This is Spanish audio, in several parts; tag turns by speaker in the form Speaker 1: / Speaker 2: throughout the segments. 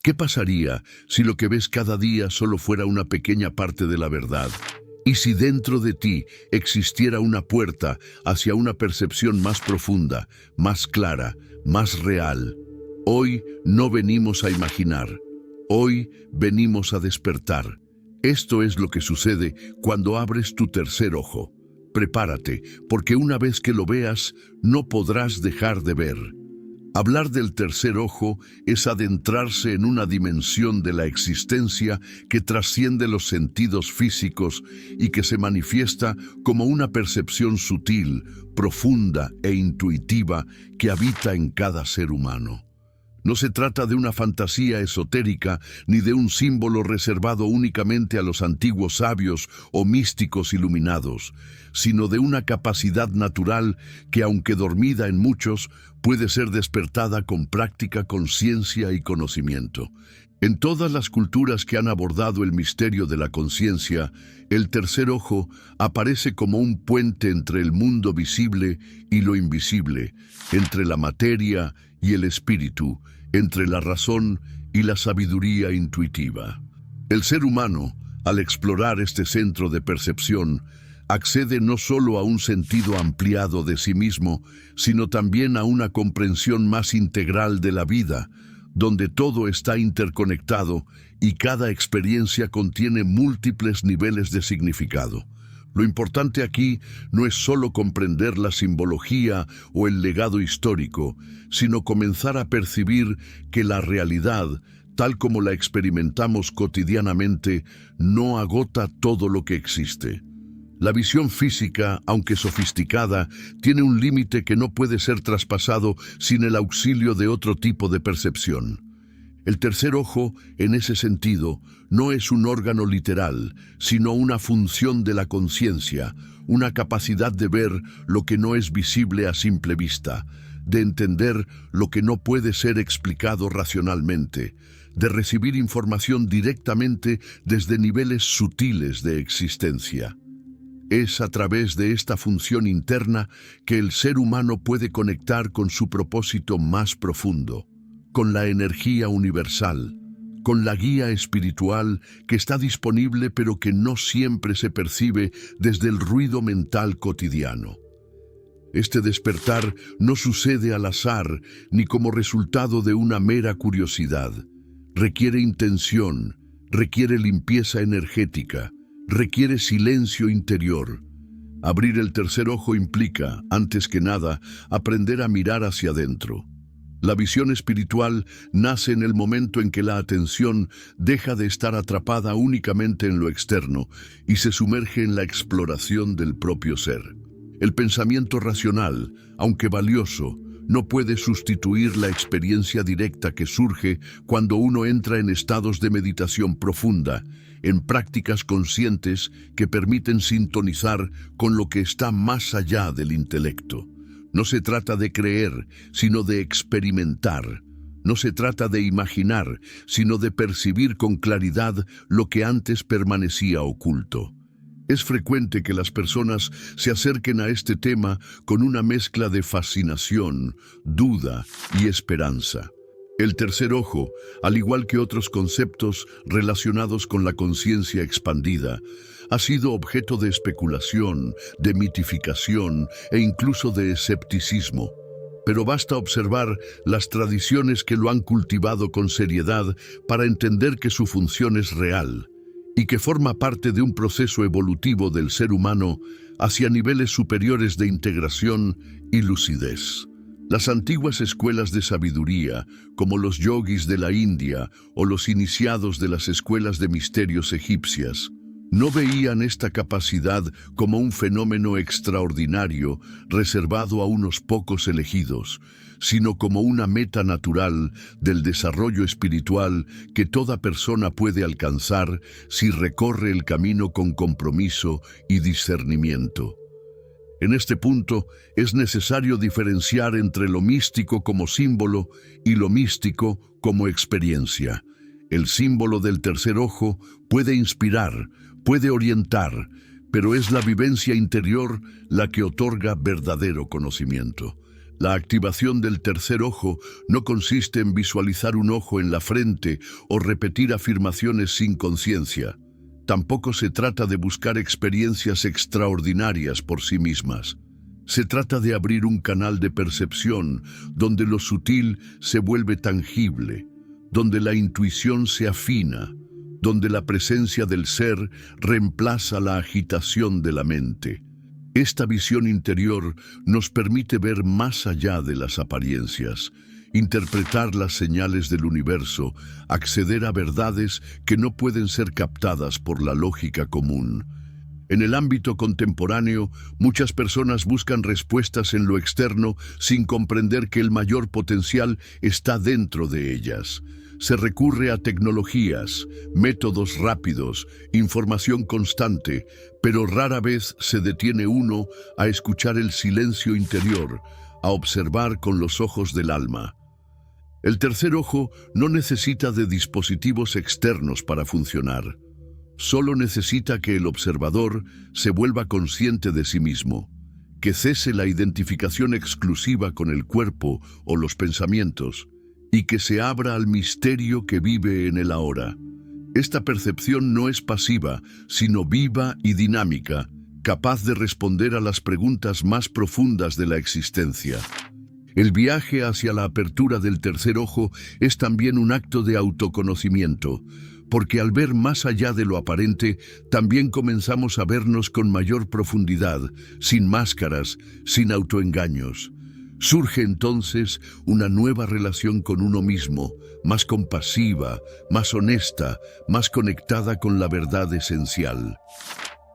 Speaker 1: ¿Qué pasaría si lo que ves cada día solo fuera una pequeña parte de la verdad? ¿Y si dentro de ti existiera una puerta hacia una percepción más profunda, más clara, más real? Hoy no venimos a imaginar, hoy venimos a despertar. Esto es lo que sucede cuando abres tu tercer ojo. Prepárate, porque una vez que lo veas, no podrás dejar de ver. Hablar del tercer ojo es adentrarse en una dimensión de la existencia que trasciende los sentidos físicos y que se manifiesta como una percepción sutil, profunda e intuitiva que habita en cada ser humano. No se trata de una fantasía esotérica ni de un símbolo reservado únicamente a los antiguos sabios o místicos iluminados, sino de una capacidad natural que, aunque dormida en muchos, puede ser despertada con práctica, conciencia y conocimiento. En todas las culturas que han abordado el misterio de la conciencia, el tercer ojo aparece como un puente entre el mundo visible y lo invisible, entre la materia y el espíritu, entre la razón y la sabiduría intuitiva. El ser humano, al explorar este centro de percepción, accede no solo a un sentido ampliado de sí mismo, sino también a una comprensión más integral de la vida, donde todo está interconectado y cada experiencia contiene múltiples niveles de significado. Lo importante aquí no es solo comprender la simbología o el legado histórico, sino comenzar a percibir que la realidad, tal como la experimentamos cotidianamente, no agota todo lo que existe. La visión física, aunque sofisticada, tiene un límite que no puede ser traspasado sin el auxilio de otro tipo de percepción. El tercer ojo, en ese sentido, no es un órgano literal, sino una función de la conciencia, una capacidad de ver lo que no es visible a simple vista, de entender lo que no puede ser explicado racionalmente, de recibir información directamente desde niveles sutiles de existencia. Es a través de esta función interna que el ser humano puede conectar con su propósito más profundo, con la energía universal, con la guía espiritual que está disponible pero que no siempre se percibe desde el ruido mental cotidiano. Este despertar no sucede al azar ni como resultado de una mera curiosidad. Requiere intención, requiere limpieza energética, requiere silencio interior. Abrir el tercer ojo implica, antes que nada, aprender a mirar hacia adentro. La visión espiritual nace en el momento en que la atención deja de estar atrapada únicamente en lo externo y se sumerge en la exploración del propio ser. El pensamiento racional, aunque valioso, no puede sustituir la experiencia directa que surge cuando uno entra en estados de meditación profunda, en prácticas conscientes que permiten sintonizar con lo que está más allá del intelecto. No se trata de creer, sino de experimentar. No se trata de imaginar, sino de percibir con claridad lo que antes permanecía oculto. Es frecuente que las personas se acerquen a este tema con una mezcla de fascinación, duda y esperanza. El tercer ojo, al igual que otros conceptos relacionados con la conciencia expandida, ha sido objeto de especulación, de mitificación e incluso de escepticismo. Pero basta observar las tradiciones que lo han cultivado con seriedad para entender que su función es real y que forma parte de un proceso evolutivo del ser humano hacia niveles superiores de integración y lucidez. Las antiguas escuelas de sabiduría, como los yogis de la India o los iniciados de las escuelas de misterios egipcias, no veían esta capacidad como un fenómeno extraordinario reservado a unos pocos elegidos, sino como una meta natural del desarrollo espiritual que toda persona puede alcanzar si recorre el camino con compromiso y discernimiento. En este punto, es necesario diferenciar entre lo místico como símbolo y lo místico como experiencia. El símbolo del tercer ojo puede inspirar, puede orientar, pero es la vivencia interior la que otorga verdadero conocimiento. La activación del tercer ojo no consiste en visualizar un ojo en la frente o repetir afirmaciones sin conciencia. Tampoco se trata de buscar experiencias extraordinarias por sí mismas. Se trata de abrir un canal de percepción donde lo sutil se vuelve tangible, donde la intuición se afina, donde la presencia del ser reemplaza la agitación de la mente. Esta visión interior nos permite ver más allá de las apariencias, interpretar las señales del universo, acceder a verdades que no pueden ser captadas por la lógica común. En el ámbito contemporáneo, muchas personas buscan respuestas en lo externo sin comprender que el mayor potencial está dentro de ellas. Se recurre a tecnologías, métodos rápidos, información constante, pero rara vez se detiene uno a escuchar el silencio interior, a observar con los ojos del alma. El tercer ojo no necesita de dispositivos externos para funcionar. Solo necesita que el observador se vuelva consciente de sí mismo, que cese la identificación exclusiva con el cuerpo o los pensamientos, y que se abra al misterio que vive en el ahora. Esta percepción no es pasiva, sino viva y dinámica, capaz de responder a las preguntas más profundas de la existencia. El viaje hacia la apertura del tercer ojo es también un acto de autoconocimiento, porque al ver más allá de lo aparente, también comenzamos a vernos con mayor profundidad, sin máscaras, sin autoengaños. Surge entonces una nueva relación con uno mismo, más compasiva, más honesta, más conectada con la verdad esencial.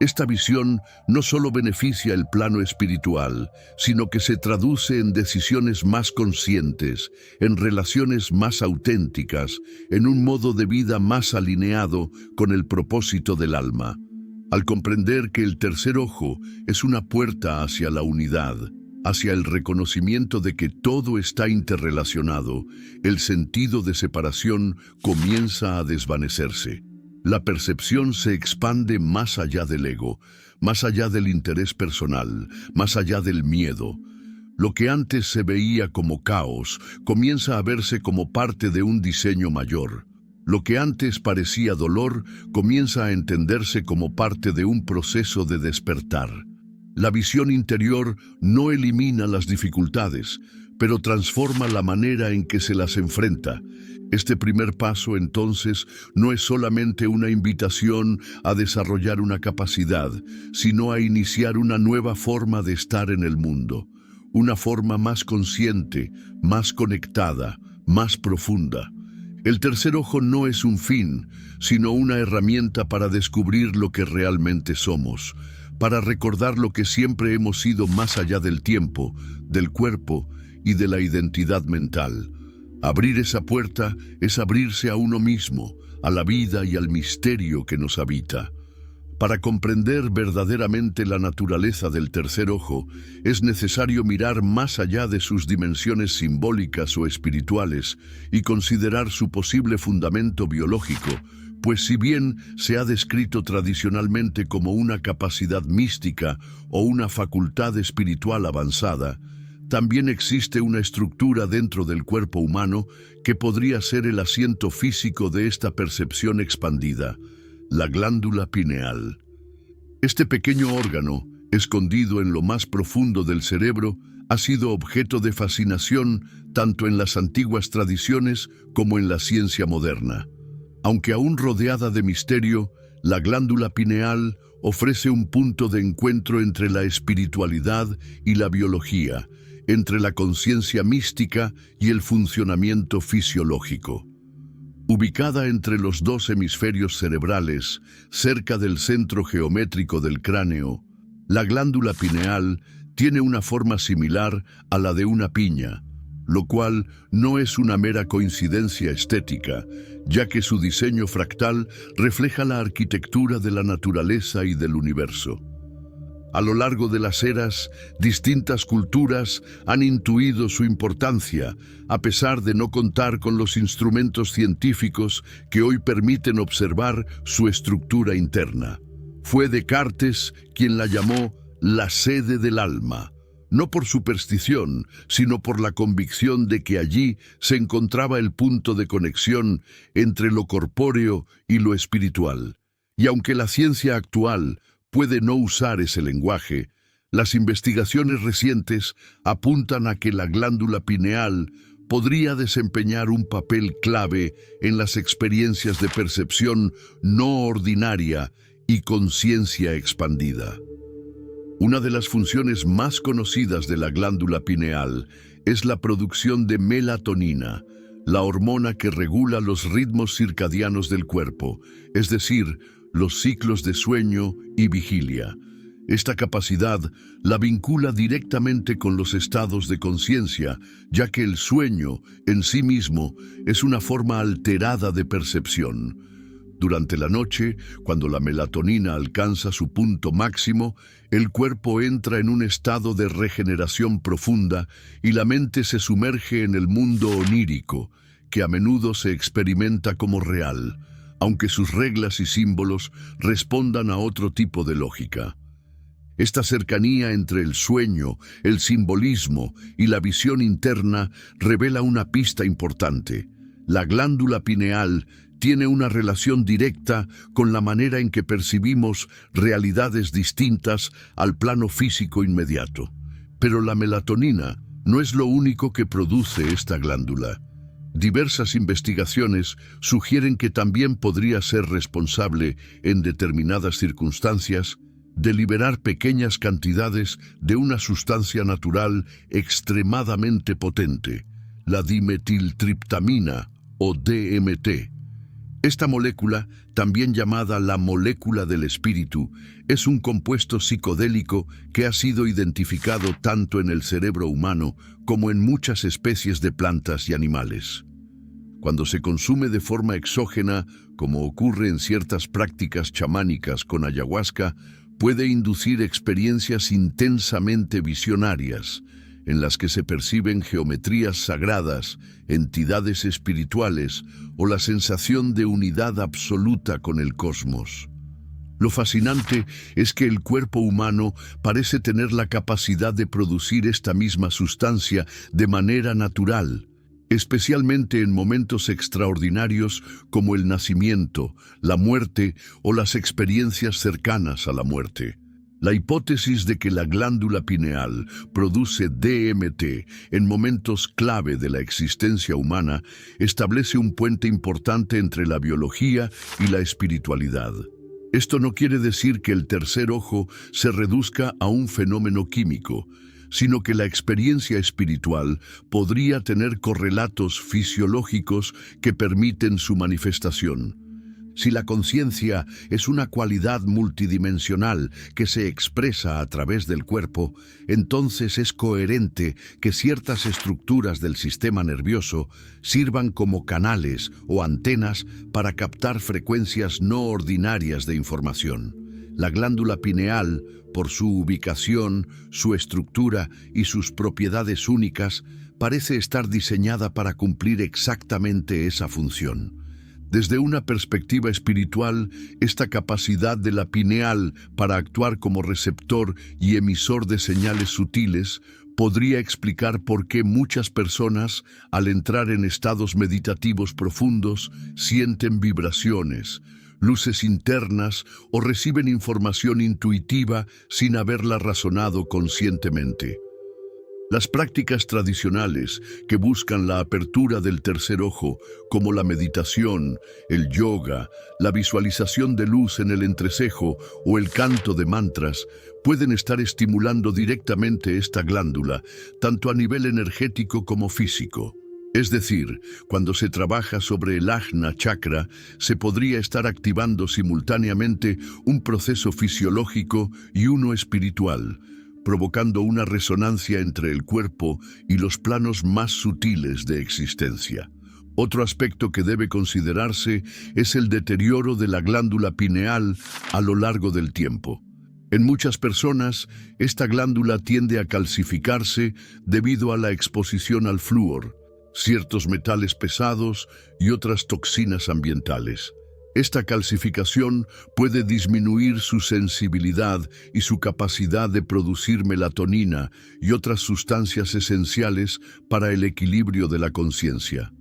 Speaker 1: Esta visión no solo beneficia el plano espiritual, sino que se traduce en decisiones más conscientes, en relaciones más auténticas, en un modo de vida más alineado con el propósito del alma. Al comprender que el tercer ojo es una puerta hacia la unidad, hacia el reconocimiento de que todo está interrelacionado, el sentido de separación comienza a desvanecerse. La percepción se expande más allá del ego, más allá del interés personal, más allá del miedo. Lo que antes se veía como caos comienza a verse como parte de un diseño mayor. Lo que antes parecía dolor comienza a entenderse como parte de un proceso de despertar. La visión interior no elimina las dificultades, pero transforma la manera en que se las enfrenta. Este primer paso, entonces, no es solamente una invitación a desarrollar una capacidad, sino a iniciar una nueva forma de estar en el mundo, una forma más consciente, más conectada, más profunda. El tercer ojo no es un fin, sino una herramienta para descubrir lo que realmente somos, para recordar lo que siempre hemos sido más allá del tiempo, del cuerpo y de la identidad mental. Abrir esa puerta es abrirse a uno mismo, a la vida y al misterio que nos habita. Para comprender verdaderamente la naturaleza del tercer ojo, es necesario mirar más allá de sus dimensiones simbólicas o espirituales y considerar su posible fundamento biológico, pues si bien se ha descrito tradicionalmente como una capacidad mística o una facultad espiritual avanzada, también existe una estructura dentro del cuerpo humano que podría ser el asiento físico de esta percepción expandida, la glándula pineal. Este pequeño órgano, escondido en lo más profundo del cerebro, ha sido objeto de fascinación tanto en las antiguas tradiciones como en la ciencia moderna. Aunque aún rodeada de misterio, la glándula pineal ofrece un punto de encuentro entre la espiritualidad y la biología, entre la conciencia mística y el funcionamiento fisiológico. Ubicada entre los dos hemisferios cerebrales, cerca del centro geométrico del cráneo, la glándula pineal tiene una forma similar a la de una piña, lo cual no es una mera coincidencia estética, ya que su diseño fractal refleja la arquitectura de la naturaleza y del universo. A lo largo de las eras, distintas culturas han intuido su importancia, a pesar de no contar con los instrumentos científicos que hoy permiten observar su estructura interna. Fue Descartes quien la llamó la sede del alma, no por superstición, sino por la convicción de que allí se encontraba el punto de conexión entre lo corpóreo y lo espiritual. Y aunque la ciencia actual puede no usar ese lenguaje, las investigaciones recientes apuntan a que la glándula pineal podría desempeñar un papel clave en las experiencias de percepción no ordinaria y conciencia expandida. Una de las funciones más conocidas de la glándula pineal es la producción de melatonina, la hormona que regula los ritmos circadianos del cuerpo, es decir, los ciclos de sueño y vigilia. Esta capacidad la vincula directamente con los estados de conciencia, ya que el sueño, en sí mismo, es una forma alterada de percepción. Durante la noche, cuando la melatonina alcanza su punto máximo, el cuerpo entra en un estado de regeneración profunda y la mente se sumerge en el mundo onírico, que a menudo se experimenta como real, aunque sus reglas y símbolos respondan a otro tipo de lógica. Esta cercanía entre el sueño, el simbolismo y la visión interna revela una pista importante. La glándula pineal tiene una relación directa con la manera en que percibimos realidades distintas al plano físico inmediato. Pero la melatonina no es lo único que produce esta glándula. Diversas investigaciones sugieren que también podría ser responsable, en determinadas circunstancias, de liberar pequeñas cantidades de una sustancia natural extremadamente potente, la dimetiltriptamina o DMT. Esta molécula, también llamada la molécula del espíritu, es un compuesto psicodélico que ha sido identificado tanto en el cerebro humano como en muchas especies de plantas y animales. Cuando se consume de forma exógena, como ocurre en ciertas prácticas chamánicas con ayahuasca, puede inducir experiencias intensamente visionarias, en las que se perciben geometrías sagradas, entidades espirituales o la sensación de unidad absoluta con el cosmos. Lo fascinante es que el cuerpo humano parece tener la capacidad de producir esta misma sustancia de manera natural, especialmente en momentos extraordinarios como el nacimiento, la muerte o las experiencias cercanas a la muerte. La hipótesis de que la glándula pineal produce DMT en momentos clave de la existencia humana establece un puente importante entre la biología y la espiritualidad. Esto no quiere decir que el tercer ojo se reduzca a un fenómeno químico, sino que la experiencia espiritual podría tener correlatos fisiológicos que permiten su manifestación. Si la conciencia es una cualidad multidimensional que se expresa a través del cuerpo, entonces es coherente que ciertas estructuras del sistema nervioso sirvan como canales o antenas para captar frecuencias no ordinarias de información. La glándula pineal, por su ubicación, su estructura y sus propiedades únicas, parece estar diseñada para cumplir exactamente esa función. Desde una perspectiva espiritual, esta capacidad de la pineal para actuar como receptor y emisor de señales sutiles podría explicar por qué muchas personas, al entrar en estados meditativos profundos, sienten vibraciones, luces internas o reciben información intuitiva sin haberla razonado conscientemente. Las prácticas tradicionales que buscan la apertura del tercer ojo, como la meditación, el yoga, la visualización de luz en el entrecejo o el canto de mantras, pueden estar estimulando directamente esta glándula, tanto a nivel energético como físico. Es decir, cuando se trabaja sobre el Ajna chakra, se podría estar activando simultáneamente un proceso fisiológico y uno espiritual, provocando una resonancia entre el cuerpo y los planos más sutiles de existencia. Otro aspecto que debe considerarse es el deterioro de la glándula pineal a lo largo del tiempo. En muchas personas, esta glándula tiende a calcificarse debido a la exposición al flúor, ciertos metales pesados y otras toxinas ambientales. Esta calcificación puede disminuir su sensibilidad y su capacidad de producir melatonina y otras sustancias esenciales para el equilibrio de la conciencia.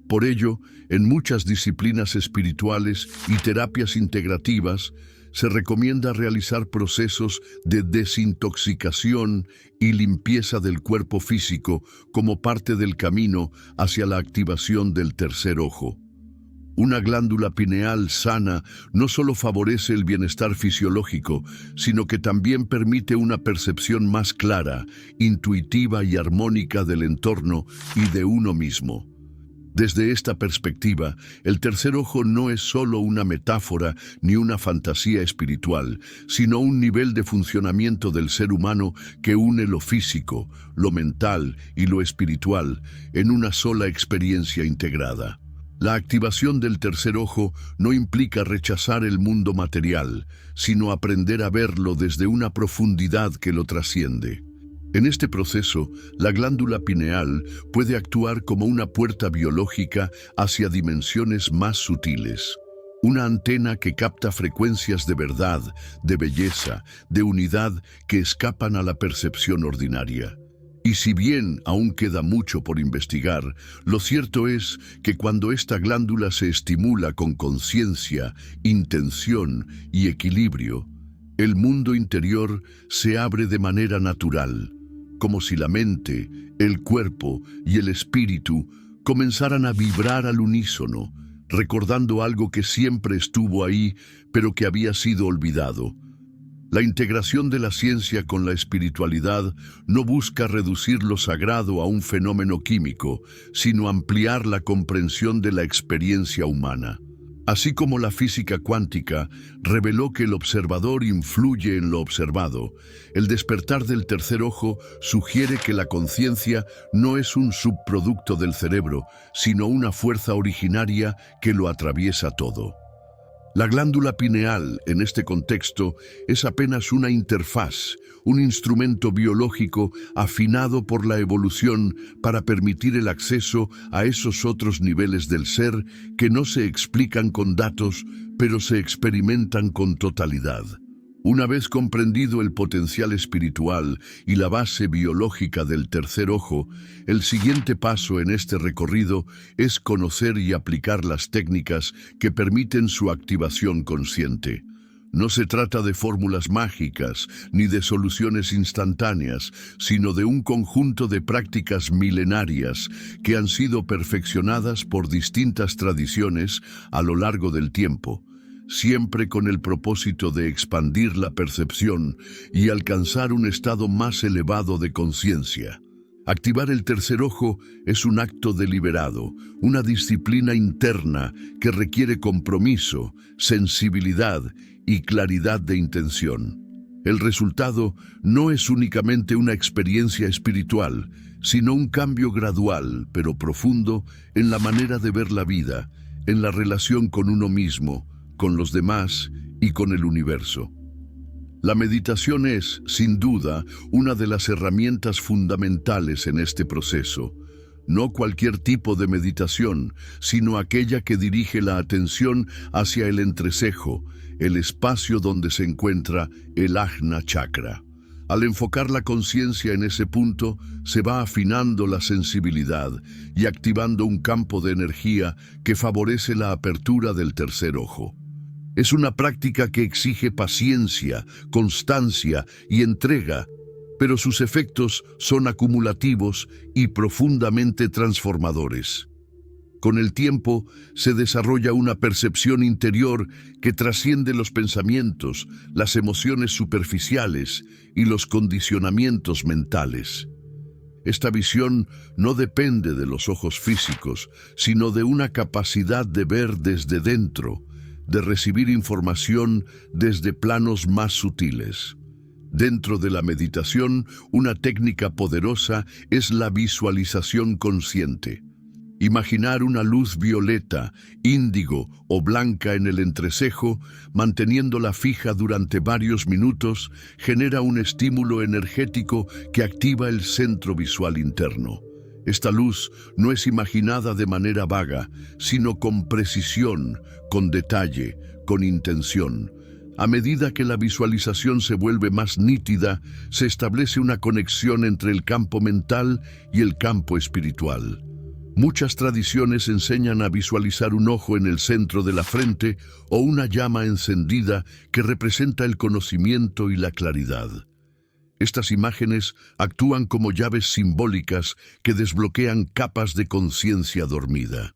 Speaker 1: Por ello, en muchas disciplinas espirituales y terapias integrativas, se recomienda realizar procesos de desintoxicación y limpieza del cuerpo físico como parte del camino hacia la activación del tercer ojo. Una glándula pineal sana no solo favorece el bienestar fisiológico, sino que también permite una percepción más clara, intuitiva y armónica del entorno y de uno mismo. Desde esta perspectiva, el tercer ojo no es solo una metáfora ni una fantasía espiritual, sino un nivel de funcionamiento del ser humano que une lo físico, lo mental y lo espiritual en una sola experiencia integrada. La activación del tercer ojo no implica rechazar el mundo material, sino aprender a verlo desde una profundidad que lo trasciende. En este proceso, la glándula pineal puede actuar como una puerta biológica hacia dimensiones más sutiles. Una antena que capta frecuencias de verdad, de belleza, de unidad que escapan a la percepción ordinaria. Y si bien aún queda mucho por investigar, lo cierto es que cuando esta glándula se estimula con conciencia, intención y equilibrio, el mundo interior se abre de manera natural, como si la mente, el cuerpo y el espíritu comenzaran a vibrar al unísono, recordando algo que siempre estuvo ahí, pero que había sido olvidado. La integración de la ciencia con la espiritualidad no busca reducir lo sagrado a un fenómeno químico, sino ampliar la comprensión de la experiencia humana. Así como la física cuántica reveló que el observador influye en lo observado, el despertar del tercer ojo sugiere que la conciencia no es un subproducto del cerebro, sino una fuerza originaria que lo atraviesa todo. La glándula pineal, en este contexto, es apenas una interfaz, un instrumento biológico afinado por la evolución para permitir el acceso a esos otros niveles del ser que no se explican con datos, pero se experimentan con totalidad. Una vez comprendido el potencial espiritual y la base biológica del tercer ojo, el siguiente paso en este recorrido es conocer y aplicar las técnicas que permiten su activación consciente. No se trata de fórmulas mágicas ni de soluciones instantáneas, sino de un conjunto de prácticas milenarias que han sido perfeccionadas por distintas tradiciones a lo largo del tiempo, siempre con el propósito de expandir la percepción y alcanzar un estado más elevado de conciencia. Activar el tercer ojo es un acto deliberado, una disciplina interna que requiere compromiso, sensibilidad y claridad de intención. El resultado no es únicamente una experiencia espiritual, sino un cambio gradual pero profundo en la manera de ver la vida, en la relación con uno mismo, con los demás y con el universo. La meditación es, sin duda, una de las herramientas fundamentales en este proceso. No cualquier tipo de meditación, sino aquella que dirige la atención hacia el entrecejo, el espacio donde se encuentra el Ajna Chakra. Al enfocar la conciencia en ese punto, se va afinando la sensibilidad y activando un campo de energía que favorece la apertura del tercer ojo. Es una práctica que exige paciencia, constancia y entrega, pero sus efectos son acumulativos y profundamente transformadores. Con el tiempo se desarrolla una percepción interior que trasciende los pensamientos, las emociones superficiales y los condicionamientos mentales. Esta visión no depende de los ojos físicos, sino de una capacidad de ver desde dentro, de recibir información desde planos más sutiles. Dentro de la meditación, una técnica poderosa es la visualización consciente. Imaginar una luz violeta, índigo o blanca en el entrecejo, manteniéndola fija durante varios minutos, genera un estímulo energético que activa el centro visual interno. Esta luz no es imaginada de manera vaga, sino con precisión, con detalle, con intención. A medida que la visualización se vuelve más nítida, se establece una conexión entre el campo mental y el campo espiritual. Muchas tradiciones enseñan a visualizar un ojo en el centro de la frente o una llama encendida que representa el conocimiento y la claridad. Estas imágenes actúan como llaves simbólicas que desbloquean capas de conciencia dormida.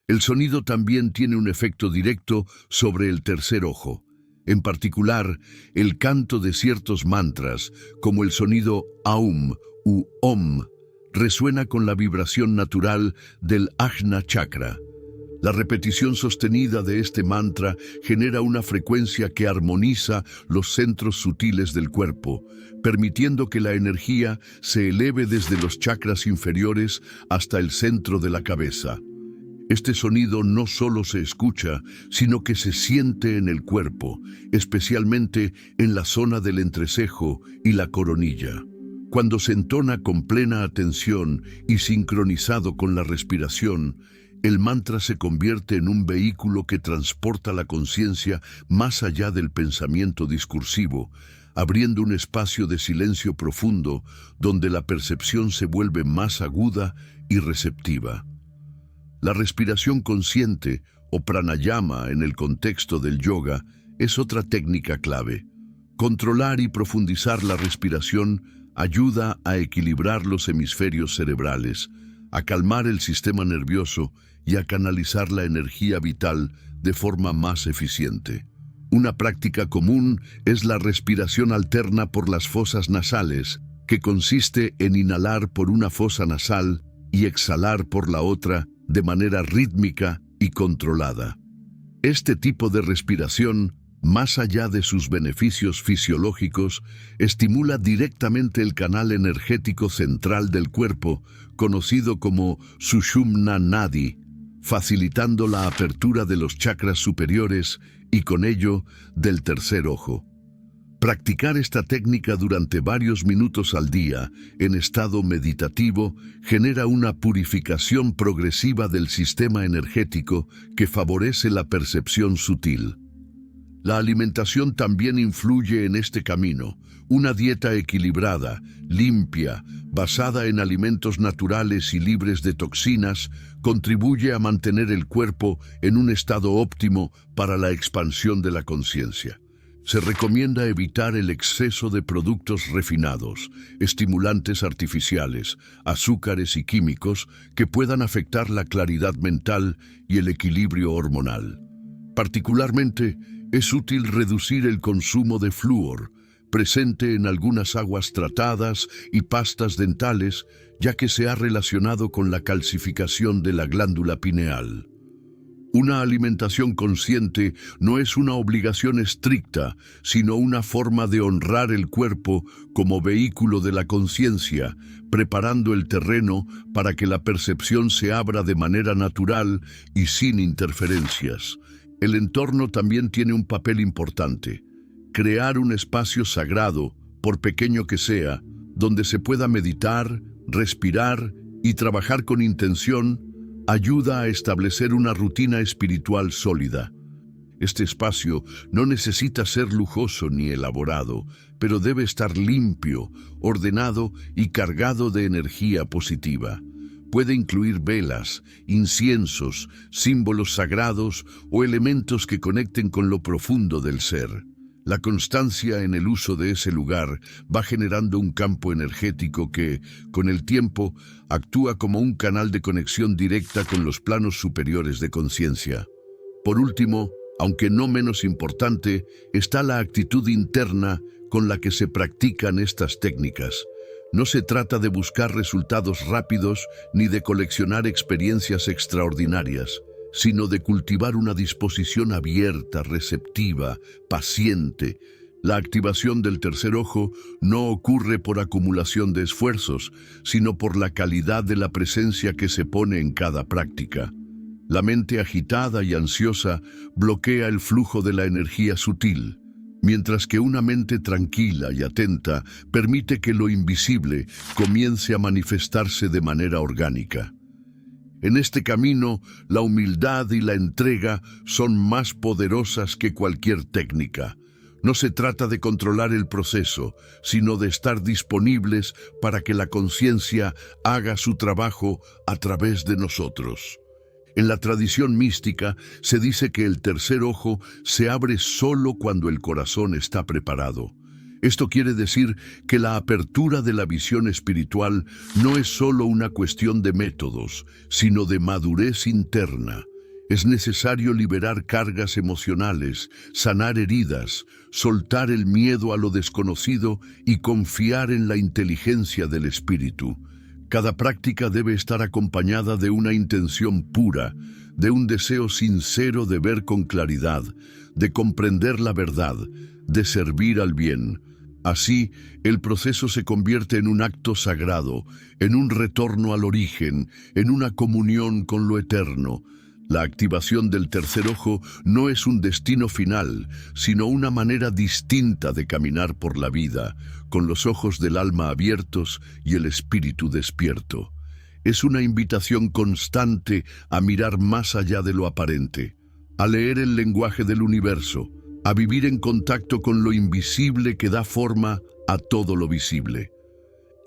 Speaker 1: El sonido también tiene un efecto directo sobre el tercer ojo. En particular, el canto de ciertos mantras, como el sonido Aum u Om, resuena con la vibración natural del Ajna Chakra. La repetición sostenida de este mantra genera una frecuencia que armoniza los centros sutiles del cuerpo, permitiendo que la energía se eleve desde los chakras inferiores hasta el centro de la cabeza. Este sonido no solo se escucha, sino que se siente en el cuerpo, especialmente en la zona del entrecejo y la coronilla. Cuando se entona con plena atención y sincronizado con la respiración, el mantra se convierte en un vehículo que transporta la conciencia más allá del pensamiento discursivo, abriendo un espacio de silencio profundo donde la percepción se vuelve más aguda y receptiva. La respiración consciente, o pranayama en el contexto del yoga, es otra técnica clave. Controlar y profundizar la respiración ayuda a equilibrar los hemisferios cerebrales, a calmar el sistema nervioso y a canalizar la energía vital de forma más eficiente. Una práctica común es la respiración alterna por las fosas nasales, que consiste en inhalar por una fosa nasal y exhalar por la otra de manera rítmica y controlada. Este tipo de respiración, más allá de sus beneficios fisiológicos, estimula directamente el canal energético central del cuerpo, conocido como Sushumna Nadi, facilitando la apertura de los chakras superiores y con ello del tercer ojo. Practicar esta técnica durante varios minutos al día, en estado meditativo, genera una purificación progresiva del sistema energético que favorece la percepción sutil. La alimentación también influye en este camino. Una dieta equilibrada, limpia, basada en alimentos naturales y libres de toxinas, contribuye a mantener el cuerpo en un estado óptimo para la expansión de la conciencia. Se recomienda evitar el exceso de productos refinados, estimulantes artificiales, azúcares y químicos que puedan afectar la claridad mental y el equilibrio hormonal. Particularmente, es útil reducir el consumo de flúor, presente en algunas aguas tratadas y pastas dentales, ya que se ha relacionado con la calcificación de la glándula pineal. Una alimentación consciente no es una obligación estricta, sino una forma de honrar el cuerpo como vehículo de la conciencia, preparando el terreno para que la percepción se abra de manera natural y sin interferencias. El entorno también tiene un papel importante. Crear un espacio sagrado, por pequeño que sea, donde se pueda meditar, respirar y trabajar con intención, ayuda a establecer una rutina espiritual sólida. Este espacio no necesita ser lujoso ni elaborado, pero debe estar limpio, ordenado y cargado de energía positiva. Puede incluir velas, inciensos, símbolos sagrados o elementos que conecten con lo profundo del ser. La constancia en el uso de ese lugar va generando un campo energético que, con el tiempo, actúa como un canal de conexión directa con los planos superiores de conciencia. Por último, aunque no menos importante, está la actitud interna con la que se practican estas técnicas. No se trata de buscar resultados rápidos ni de coleccionar experiencias extraordinarias, sino de cultivar una disposición abierta, receptiva, paciente. La activación del tercer ojo no ocurre por acumulación de esfuerzos, sino por la calidad de la presencia que se pone en cada práctica. La mente agitada y ansiosa bloquea el flujo de la energía sutil. mientras que una mente tranquila y atenta permite que lo invisible comience a manifestarse de manera orgánica. En este camino, la humildad y la entrega son más poderosas que cualquier técnica. No se trata de controlar el proceso, sino de estar disponibles para que la conciencia haga su trabajo a través de nosotros. En la tradición mística se dice que el tercer ojo se abre solo cuando el corazón está preparado. Esto quiere decir que la apertura de la visión espiritual no es solo una cuestión de métodos, sino de madurez interna. Es necesario liberar cargas emocionales, sanar heridas, soltar el miedo a lo desconocido y confiar en la inteligencia del espíritu. Cada práctica debe estar acompañada de una intención pura, de un deseo sincero de ver con claridad, de comprender la verdad, de servir al bien. Así, el proceso se convierte en un acto sagrado, en un retorno al origen, en una comunión con lo eterno. La activación del tercer ojo no es un destino final, sino una manera distinta de caminar por la vida, con los ojos del alma abiertos y el espíritu despierto. Es una invitación constante a mirar más allá de lo aparente, a leer el lenguaje del universo, a vivir en contacto con lo invisible que da forma a todo lo visible.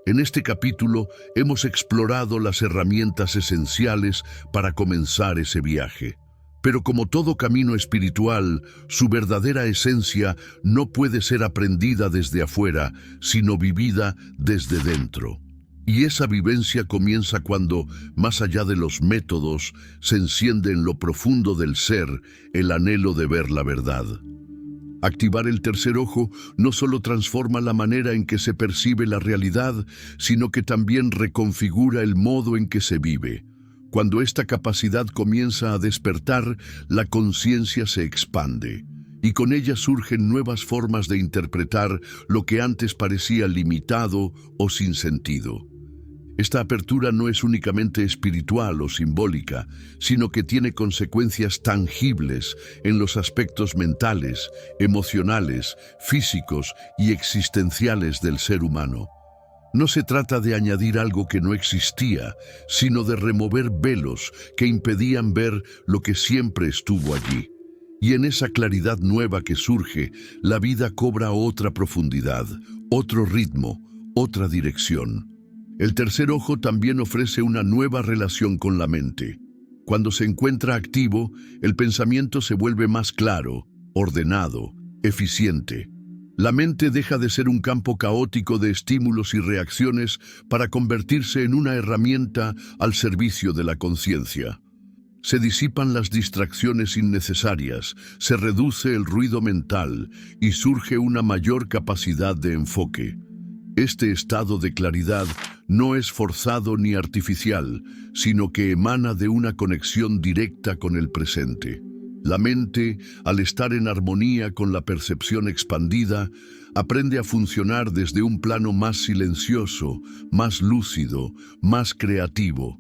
Speaker 1: En este capítulo hemos explorado las herramientas esenciales para comenzar ese viaje. Pero como todo camino espiritual, su verdadera esencia no puede ser aprendida desde afuera, sino vivida desde dentro. Y esa vivencia comienza cuando, más allá de los métodos, se enciende en lo profundo del ser el anhelo de ver la verdad. Activar el tercer ojo no solo transforma la manera en que se percibe la realidad, sino que también reconfigura el modo en que se vive. Cuando esta capacidad comienza a despertar, la conciencia se expande, y con ella surgen nuevas formas de interpretar lo que antes parecía limitado o sin sentido. Esta apertura no es únicamente espiritual o simbólica, sino que tiene consecuencias tangibles en los aspectos mentales, emocionales, físicos y existenciales del ser humano. No se trata de añadir algo que no existía, sino de remover velos que impedían ver lo que siempre estuvo allí. Y en esa claridad nueva que surge, la vida cobra otra profundidad, otro ritmo, otra dirección. El tercer ojo también ofrece una nueva relación con la mente. Cuando se encuentra activo, el pensamiento se vuelve más claro, ordenado, eficiente. La mente deja de ser un campo caótico de estímulos y reacciones para convertirse en una herramienta al servicio de la conciencia. Se disipan las distracciones innecesarias, se reduce el ruido mental y surge una mayor capacidad de enfoque. Este estado de claridad no es forzado ni artificial, sino que emana de una conexión directa con el presente. La mente, al estar en armonía con la percepción expandida, aprende a funcionar desde un plano más silencioso, más lúcido, más creativo.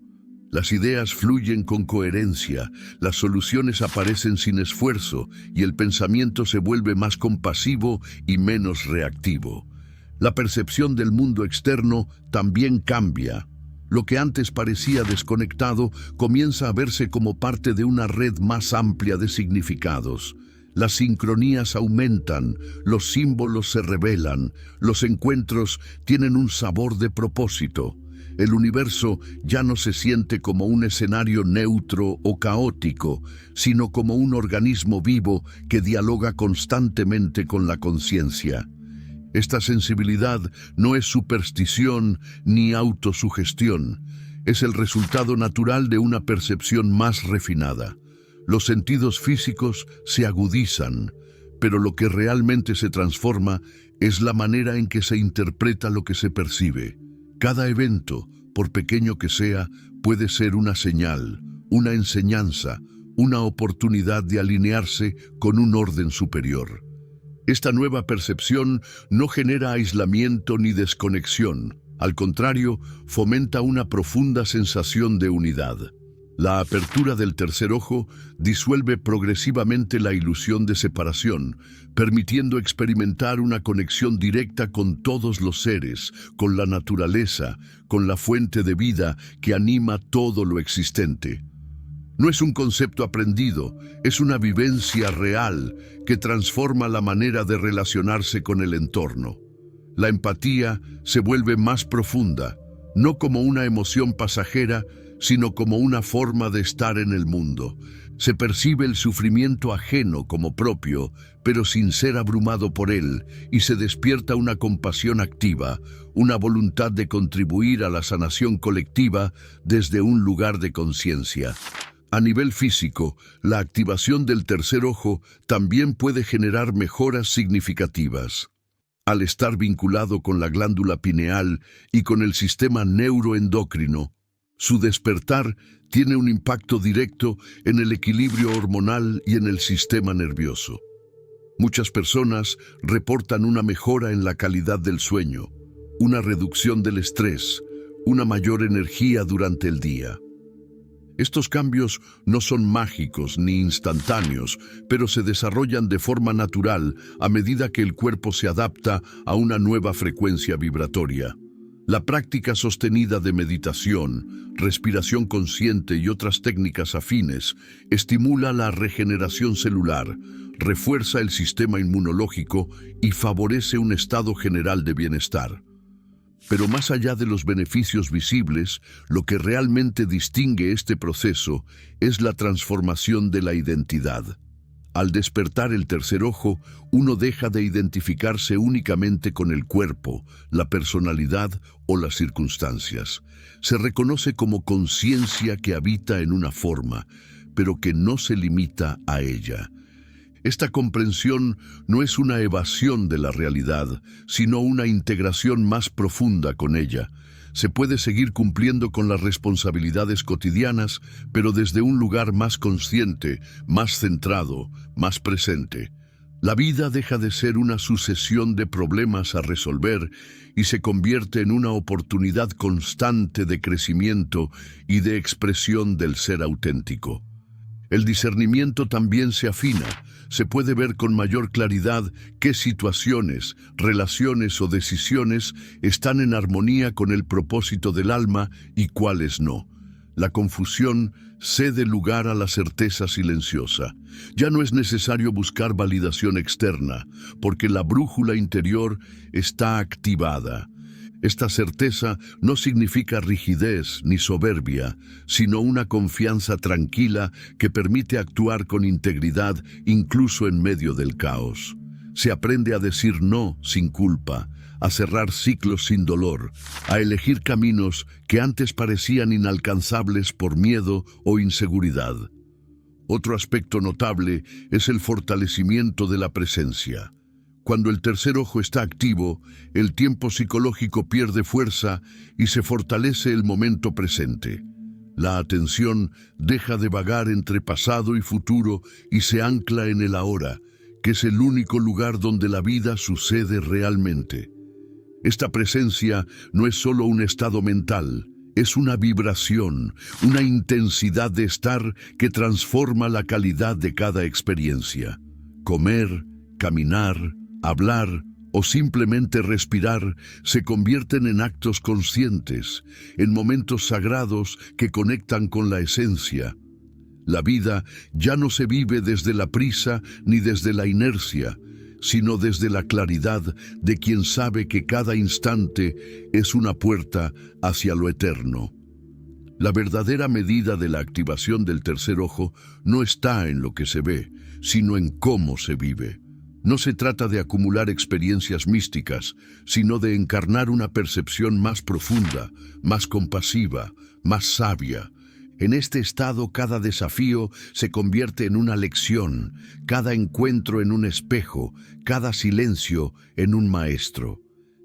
Speaker 1: Las ideas fluyen con coherencia, las soluciones aparecen sin esfuerzo y el pensamiento se vuelve más compasivo y menos reactivo. La percepción del mundo externo también cambia. Lo que antes parecía desconectado comienza a verse como parte de una red más amplia de significados. Las sincronías aumentan, los símbolos se revelan, los encuentros tienen un sabor de propósito. El universo ya no se siente como un escenario neutro o caótico, sino como un organismo vivo que dialoga constantemente con la conciencia. Esta sensibilidad no es superstición ni autosugestión, es el resultado natural de una percepción más refinada. Los sentidos físicos se agudizan, pero lo que realmente se transforma es la manera en que se interpreta lo que se percibe. Cada evento, por pequeño que sea, puede ser una señal, una enseñanza, una oportunidad de alinearse con un orden superior. Esta nueva percepción no genera aislamiento ni desconexión, al contrario, fomenta una profunda sensación de unidad. La apertura del tercer ojo disuelve progresivamente la ilusión de separación, permitiendo experimentar una conexión directa con todos los seres, con la naturaleza, con la fuente de vida que anima todo lo existente. No es un concepto aprendido, es una vivencia real que transforma la manera de relacionarse con el entorno. La empatía se vuelve más profunda, no como una emoción pasajera, sino como una forma de estar en el mundo. Se percibe el sufrimiento ajeno como propio, pero sin ser abrumado por él, y se despierta una compasión activa, una voluntad de contribuir a la sanación colectiva desde un lugar de conciencia. A nivel físico, la activación del tercer ojo también puede generar mejoras significativas. Al estar vinculado con la glándula pineal y con el sistema neuroendocrino, su despertar tiene un impacto directo en el equilibrio hormonal y en el sistema nervioso. Muchas personas reportan una mejora en la calidad del sueño, una reducción del estrés, una mayor energía durante el día. Estos cambios no son mágicos ni instantáneos, pero se desarrollan de forma natural a medida que el cuerpo se adapta a una nueva frecuencia vibratoria. La práctica sostenida de meditación, respiración consciente y otras técnicas afines estimula la regeneración celular, refuerza el sistema inmunológico y favorece un estado general de bienestar. Pero más allá de los beneficios visibles, lo que realmente distingue este proceso es la transformación de la identidad. Al despertar el tercer ojo, uno deja de identificarse únicamente con el cuerpo, la personalidad o las circunstancias. Se reconoce como conciencia que habita en una forma, pero que no se limita a ella. Esta comprensión no es una evasión de la realidad, sino una integración más profunda con ella. Se puede seguir cumpliendo con las responsabilidades cotidianas, pero desde un lugar más consciente, más centrado, más presente. La vida deja de ser una sucesión de problemas a resolver y se convierte en una oportunidad constante de crecimiento y de expresión del ser auténtico. El discernimiento también se afina. Se puede ver con mayor claridad qué situaciones, relaciones o decisiones están en armonía con el propósito del alma y cuáles no. La confusión cede lugar a la certeza silenciosa. Ya no es necesario buscar validación externa, porque la brújula interior está activada. Esta certeza no significa rigidez ni soberbia, sino una confianza tranquila que permite actuar con integridad incluso en medio del caos. Se aprende a decir no sin culpa, a cerrar ciclos sin dolor, a elegir caminos que antes parecían inalcanzables por miedo o inseguridad. Otro aspecto notable es el fortalecimiento de la presencia. Cuando el tercer ojo está activo, el tiempo psicológico pierde fuerza y se fortalece el momento presente. La atención deja de vagar entre pasado y futuro y se ancla en el ahora, que es el único lugar donde la vida sucede realmente. Esta presencia no es solo un estado mental, es una vibración, una intensidad de estar que transforma la calidad de cada experiencia. Comer, caminar, hablar o simplemente respirar se convierten en actos conscientes, en momentos sagrados que conectan con la esencia. La vida ya no se vive desde la prisa ni desde la inercia, sino desde la claridad de quien sabe que cada instante es una puerta hacia lo eterno. La verdadera medida de la activación del tercer ojo no está en lo que se ve, sino en cómo se vive. No se trata de acumular experiencias místicas, sino de encarnar una percepción más profunda, más compasiva, más sabia. En este estado, cada desafío se convierte en una lección, cada encuentro en un espejo, cada silencio en un maestro.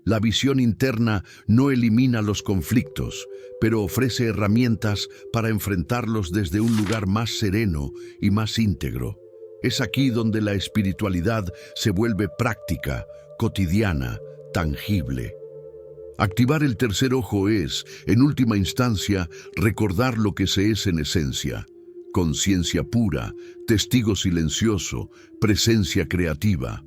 Speaker 1: La visión interna no elimina los conflictos, pero ofrece herramientas para enfrentarlos desde un lugar más sereno y más íntegro. Es aquí donde la espiritualidad se vuelve práctica, cotidiana, tangible. Activar el tercer ojo es, en última instancia, recordar lo que se es en esencia: conciencia pura, testigo silencioso, presencia creativa.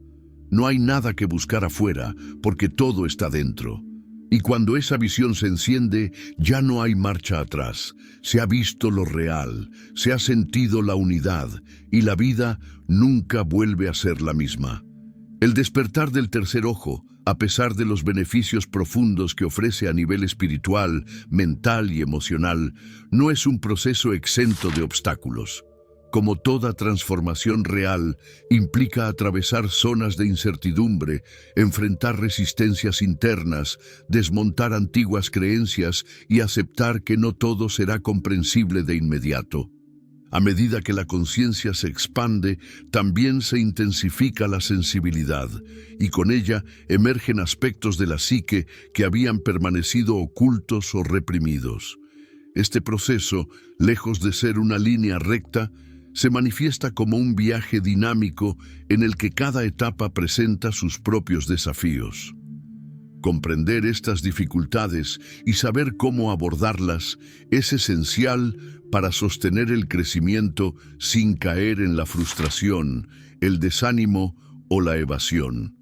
Speaker 1: No hay nada que buscar afuera, porque todo está dentro. Y cuando esa visión se enciende, ya no hay marcha atrás. Se ha visto lo real, se ha sentido la unidad, y la vida nunca vuelve a ser la misma. El despertar del tercer ojo, a pesar de los beneficios profundos que ofrece a nivel espiritual, mental y emocional, no es un proceso exento de obstáculos. Como toda transformación real, implica atravesar zonas de incertidumbre, enfrentar resistencias internas, desmontar antiguas creencias y aceptar que no todo será comprensible de inmediato. A medida que la conciencia se expande, también se intensifica la sensibilidad, y con ella emergen aspectos de la psique que habían permanecido ocultos o reprimidos. Este proceso, lejos de ser una línea recta, se manifiesta como un viaje dinámico en el que cada etapa presenta sus propios desafíos. Comprender estas dificultades y saber cómo abordarlas es esencial para sostener el crecimiento sin caer en la frustración, el desánimo o la evasión.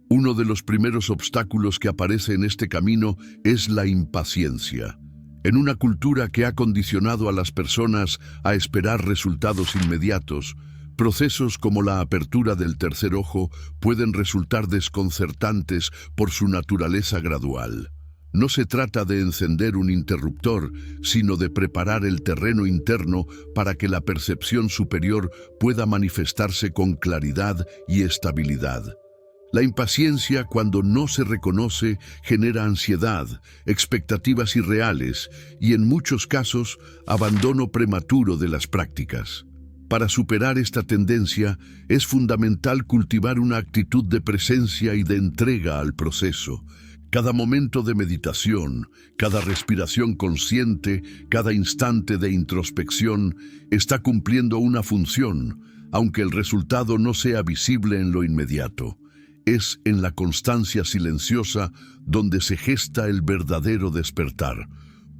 Speaker 1: Uno de los primeros obstáculos que aparece en este camino es la impaciencia. En una cultura que ha condicionado a las personas a esperar resultados inmediatos, procesos como la apertura del tercer ojo pueden resultar desconcertantes por su naturaleza gradual. No se trata de encender un interruptor, sino de preparar el terreno interno para que la percepción superior pueda manifestarse con claridad y estabilidad. La impaciencia, cuando no se reconoce, genera ansiedad, expectativas irreales y, en muchos casos, abandono prematuro de las prácticas. Para superar esta tendencia, es fundamental cultivar una actitud de presencia y de entrega al proceso. Cada momento de meditación, cada respiración consciente, cada instante de introspección está cumpliendo una función, aunque el resultado no sea visible en lo inmediato. Es en la constancia silenciosa donde se gesta el verdadero despertar.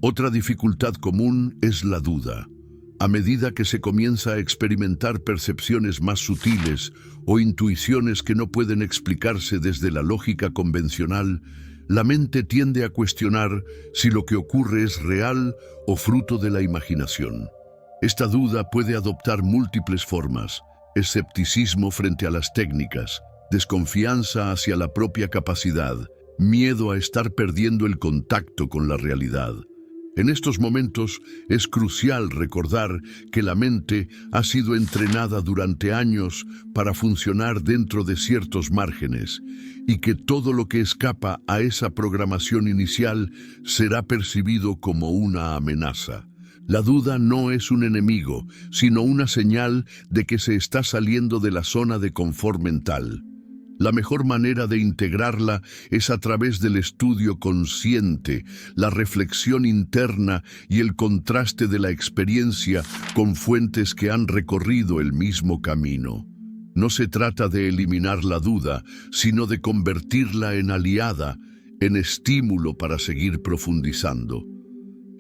Speaker 1: Otra dificultad común es la duda. A medida que se comienza a experimentar percepciones más sutiles o intuiciones que no pueden explicarse desde la lógica convencional, la mente tiende a cuestionar si lo que ocurre es real o fruto de la imaginación. Esta duda puede adoptar múltiples formas: escepticismo frente a las técnicas, desconfianza hacia la propia capacidad, miedo a estar perdiendo el contacto con la realidad. En estos momentos es crucial recordar que la mente ha sido entrenada durante años para funcionar dentro de ciertos márgenes y que todo lo que escapa a esa programación inicial será percibido como una amenaza. La duda no es un enemigo, sino una señal de que se está saliendo de la zona de confort mental. La mejor manera de integrarla es a través del estudio consciente, la reflexión interna y el contraste de la experiencia con fuentes que han recorrido el mismo camino. No se trata de eliminar la duda, sino de convertirla en aliada, en estímulo para seguir profundizando.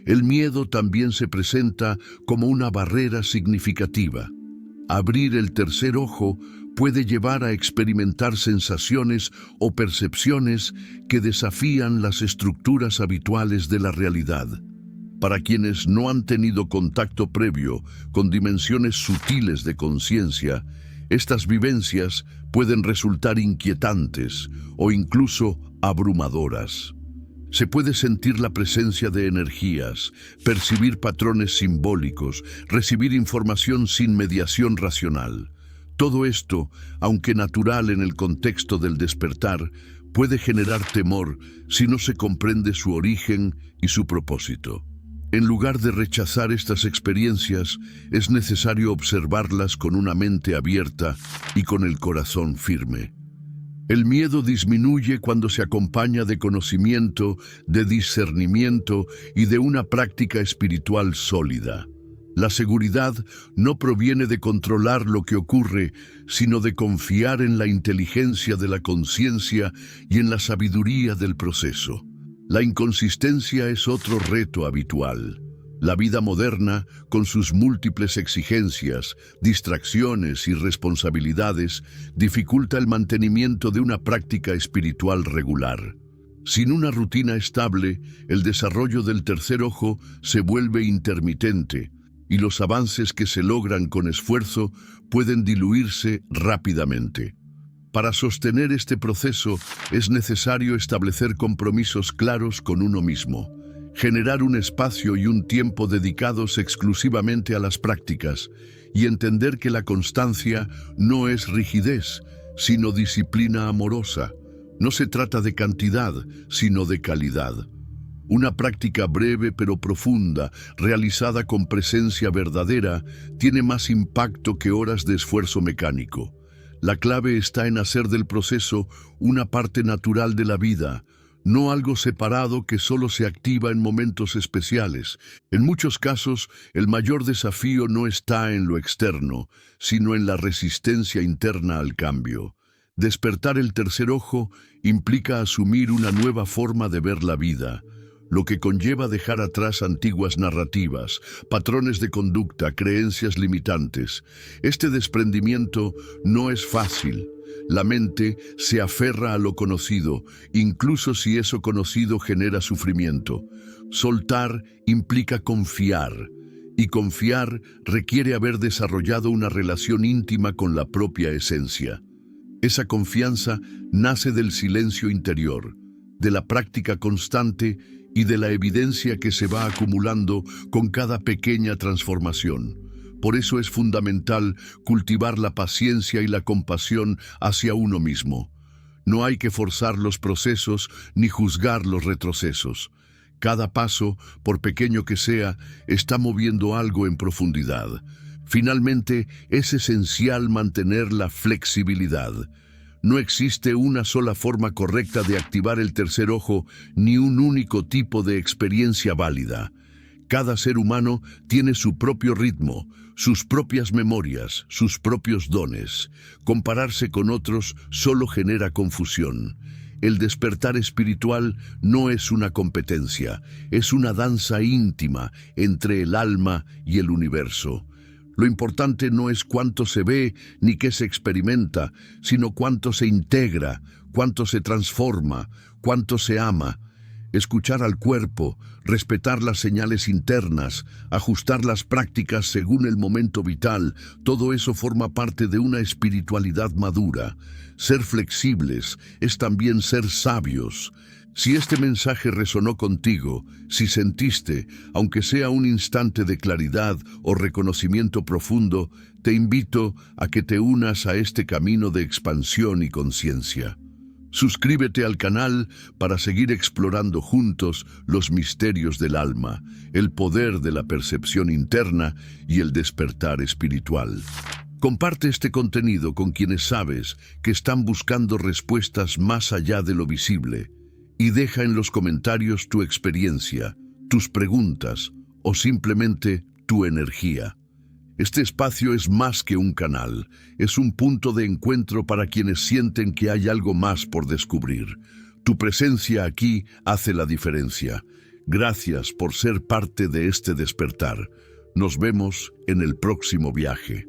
Speaker 1: El miedo también se presenta como una barrera significativa. Abrir el tercer ojo puede llevar a experimentar sensaciones o percepciones que desafían las estructuras habituales de la realidad. Para quienes no han tenido contacto previo con dimensiones sutiles de conciencia, estas vivencias pueden resultar inquietantes o incluso abrumadoras. Se puede sentir la presencia de energías, percibir patrones simbólicos, recibir información sin mediación racional. Todo esto, aunque natural en el contexto del despertar, puede generar temor si no se comprende su origen y su propósito. En lugar de rechazar estas experiencias, es necesario observarlas con una mente abierta y con el corazón firme. El miedo disminuye cuando se acompaña de conocimiento, de discernimiento y de una práctica espiritual sólida. La seguridad no proviene de controlar lo que ocurre, sino de confiar en la inteligencia de la conciencia y en la sabiduría del proceso. La inconsistencia es otro reto habitual. La vida moderna, con sus múltiples exigencias, distracciones y responsabilidades, dificulta el mantenimiento de una práctica espiritual regular. Sin una rutina estable, el desarrollo del tercer ojo se vuelve intermitente y los avances que se logran con esfuerzo pueden diluirse rápidamente. Para sostener este proceso es necesario establecer compromisos claros con uno mismo, generar un espacio y un tiempo dedicados exclusivamente a las prácticas y entender que la constancia no es rigidez, sino disciplina amorosa. No se trata de cantidad, sino de calidad. Una práctica breve pero profunda, realizada con presencia verdadera, tiene más impacto que horas de esfuerzo mecánico. La clave está en hacer del proceso una parte natural de la vida, no algo separado que solo se activa en momentos especiales. En muchos casos, el mayor desafío no está en lo externo, sino en la resistencia interna al cambio. Despertar el tercer ojo implica asumir una nueva forma de ver la vida, lo que conlleva dejar atrás antiguas narrativas, patrones de conducta, creencias limitantes. Este desprendimiento no es fácil. La mente se aferra a lo conocido, incluso si eso conocido genera sufrimiento. Soltar implica confiar, y confiar requiere haber desarrollado una relación íntima con la propia esencia. Esa confianza nace del silencio interior, de la práctica constante y de la evidencia que se va acumulando con cada pequeña transformación. Por eso es fundamental cultivar la paciencia y la compasión hacia uno mismo. No hay que forzar los procesos ni juzgar los retrocesos. Cada paso, por pequeño que sea, está moviendo algo en profundidad. Finalmente, es esencial mantener la flexibilidad. No existe una sola forma correcta de activar el tercer ojo, ni un único tipo de experiencia válida. Cada ser humano tiene su propio ritmo, sus propias memorias, sus propios dones. Compararse con otros solo genera confusión. El despertar espiritual no es una competencia, es una danza íntima entre el alma y el universo. Lo importante no es cuánto se ve ni qué se experimenta, sino cuánto se integra, cuánto se transforma, cuánto se ama. Escuchar al cuerpo, respetar las señales internas, ajustar las prácticas según el momento vital, todo eso forma parte de una espiritualidad madura. Ser flexibles es también ser sabios. Si este mensaje resonó contigo, si sentiste, aunque sea un instante de claridad o reconocimiento profundo, te invito a que te unas a este camino de expansión y conciencia. Suscríbete al canal para seguir explorando juntos los misterios del alma, el poder de la percepción interna y el despertar espiritual. Comparte este contenido con quienes sabes que están buscando respuestas más allá de lo visible. Y deja en los comentarios tu experiencia, tus preguntas o simplemente tu energía. Este espacio es más que un canal, es un punto de encuentro para quienes sienten que hay algo más por descubrir. Tu presencia aquí hace la diferencia. Gracias por ser parte de este despertar. Nos vemos en el próximo viaje.